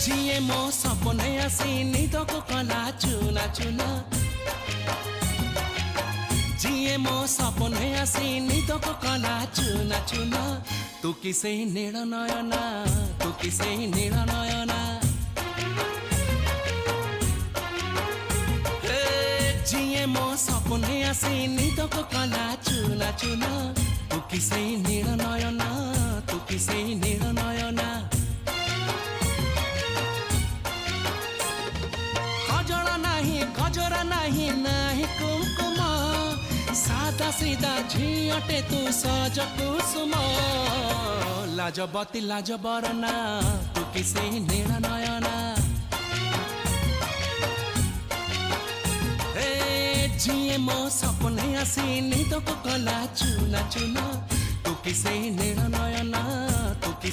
जिए मो सपने आसी निदको कला चुना चुना जिए मो सपने आसी निदको कला चुना चुना तू किसे नील नयना तू किसे नील नयना जिए मो सपने आसी निदको कला चुना चुना तू किसे नील नयना तू किसे नील नयना गजरा नहीं नहीं कुमकुम सादा सीधा झीटे तू सज कुसुम लाजबती लाज बरना तू किसे नील नयना जिए मो सपने आसी निदको कला चुना चुना तू किसे नील नयना तू किसे